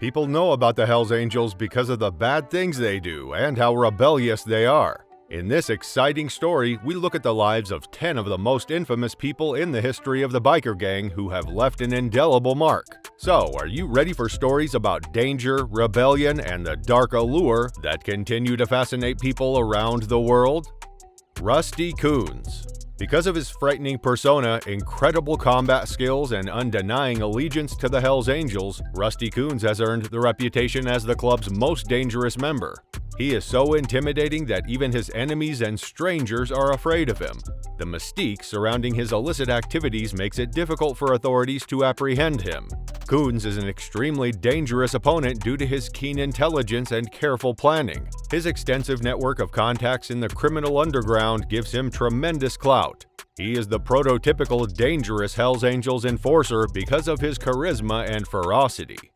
People know about the Hells Angels because of the bad things they do and how rebellious they are. In this exciting story, we look at the lives of 10 of the most infamous people in the history of the biker gang who have left an indelible mark. So, are you ready for stories about danger, rebellion, and the dark allure that continue to fascinate people around the world? Rusty Coons. Because of his frightening persona, incredible combat skills, and undenying allegiance to the Hells Angels, Rusty Coons has earned the reputation as the club's most dangerous member. He is so intimidating that even his enemies and strangers are afraid of him. The mystique surrounding his illicit activities makes it difficult for authorities to apprehend him. Coons is an extremely dangerous opponent due to his keen intelligence and careful planning. His extensive network of contacts in the criminal underground gives him tremendous clout. He is the prototypical dangerous Hells Angels enforcer because of his charisma and ferocity.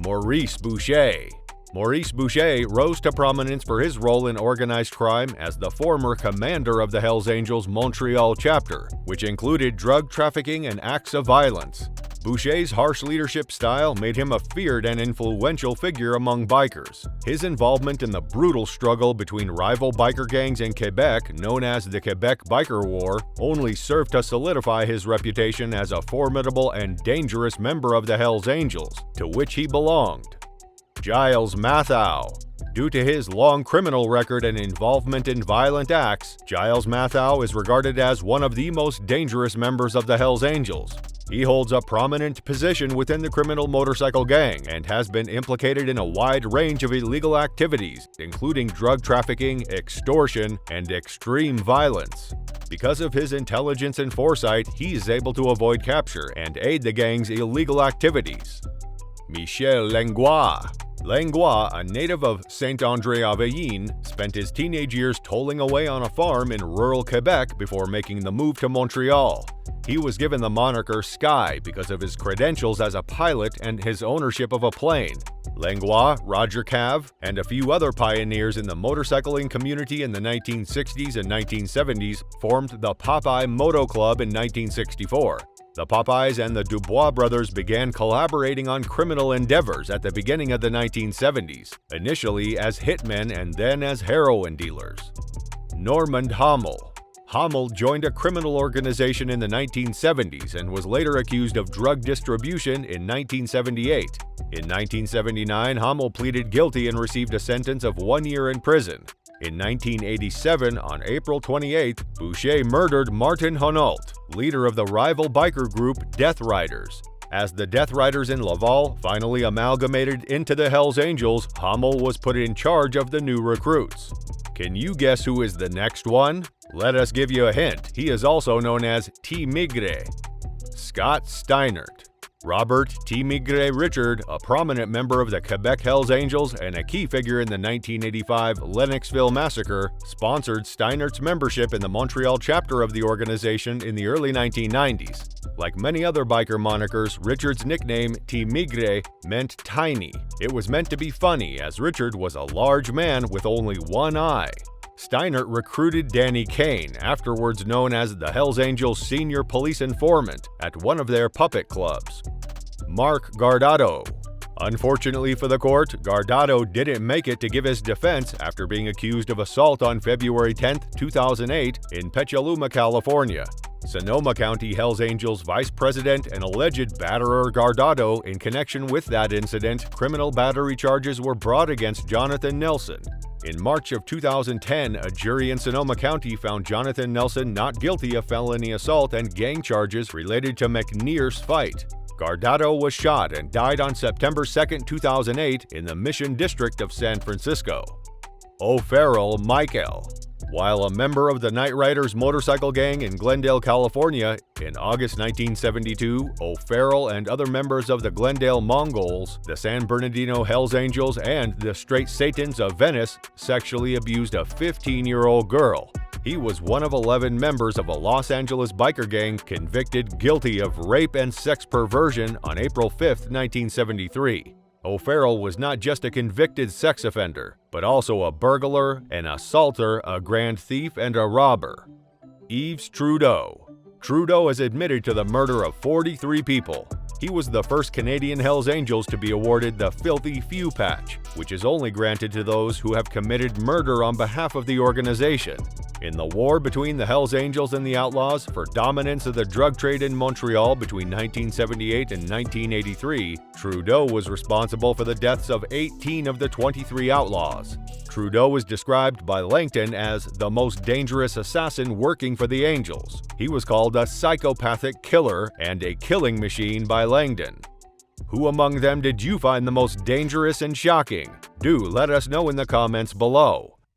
Maurice Boucher. Maurice Boucher rose to prominence for his role in organized crime as the former commander of the Hells Angels Montreal chapter, which included drug trafficking and acts of violence. Boucher's harsh leadership style made him a feared and influential figure among bikers. His involvement in the brutal struggle between rival biker gangs in Quebec, known as the Quebec Biker War, only served to solidify his reputation as a formidable and dangerous member of the Hells Angels, to which he belonged. Gilles Mathieu. Due to his long criminal record and involvement in violent acts, Gilles Mathieu is regarded as one of the most dangerous members of the Hells Angels. He holds a prominent position within the criminal motorcycle gang and has been implicated in a wide range of illegal activities, including drug trafficking, extortion, and extreme violence. Because of his intelligence and foresight, he is able to avoid capture and aid the gang's illegal activities. Michel Langlois. Langlois, a native of Saint-André-Aveline, spent his teenage years tolling away on a farm in rural Quebec before making the move to Montreal. He was given the moniker Sky because of his credentials as a pilot and his ownership of a plane. Langlois, Roger Cav, and a few other pioneers in the motorcycling community in the 1960s and 1970s formed the Popeye Moto Club in 1964. The Popeyes and the Dubois brothers began collaborating on criminal endeavors at the beginning of the 1970s, initially as hitmen and then as heroin dealers. Normand Hamel. Hamel joined a criminal organization in the 1970s and was later accused of drug distribution in 1978. In 1979, Hamel pleaded guilty and received a sentence of 1 year in prison. In 1987, on April 28, Boucher murdered Martin Honault, leader of the rival biker group Death Riders. As the Death Riders in Laval finally amalgamated into the Hells Angels, Hamel was put in charge of the new recruits. Can you guess who is the next one? Let us give you a hint. He is also known as T-Migré. Scott Steiner. Robert T-Migré Richard, a prominent member of the Quebec Hells Angels and a key figure in the 1985 Lennoxville Massacre, sponsored Steiner's membership in the Montreal chapter of the organization in the early 1990s. Like many other biker monikers, Richard's nickname, T-Migré, meant tiny. It was meant to be funny, as Richard was a large man with only one eye. Steiner recruited Danny Kane, afterwards known as the Hells Angels' senior police informant, at one of their puppet clubs. Marc Gado. Unfortunately for the court, Gado didn't make it to give his defense after being accused of assault on February 10, 2008 in Petaluma, California. Sonoma County Hells Angels Vice President and alleged batterer Gado, in connection with that incident, criminal battery charges were brought against Jonathan Nelson. In March of 2010, a jury in Sonoma County found Jonathan Nelson not guilty of felony assault and gang charges related to McNear's fight. Gado was shot and died on September 2, 2008 in the Mission District of San Francisco. O'Farrell Michael. While a member of the Night Riders motorcycle gang in Glendale, California, in August 1972, O'Farrell and other members of the Glendale Mongols, the San Bernardino Hells Angels, and the Straight Satans of Venice sexually abused a 15-year-old girl. He was one of 11 members of a Los Angeles biker gang convicted guilty of rape and sex perversion on April 5, 1973. O'Farrell was not just a convicted sex offender, but also a burglar, an assaulter, a grand thief, and a robber. Yves Trudeau. Trudeau has admitted to the murder of 43 people. He was the first Canadian Hells Angels to be awarded the Filthy Few Patch, which is only granted to those who have committed murder on behalf of the organization. In the war between the Hells Angels and the Outlaws for dominance of the drug trade in Montreal between 1978 and 1983, Trudeau was responsible for the deaths of 18 of the 23 outlaws. Trudeau was described by Langton as the most dangerous assassin working for the Angels. He was called a psychopathic killer and a killing machine by Langdon. Who among them did you find the most dangerous and shocking? Do let us know in the comments below.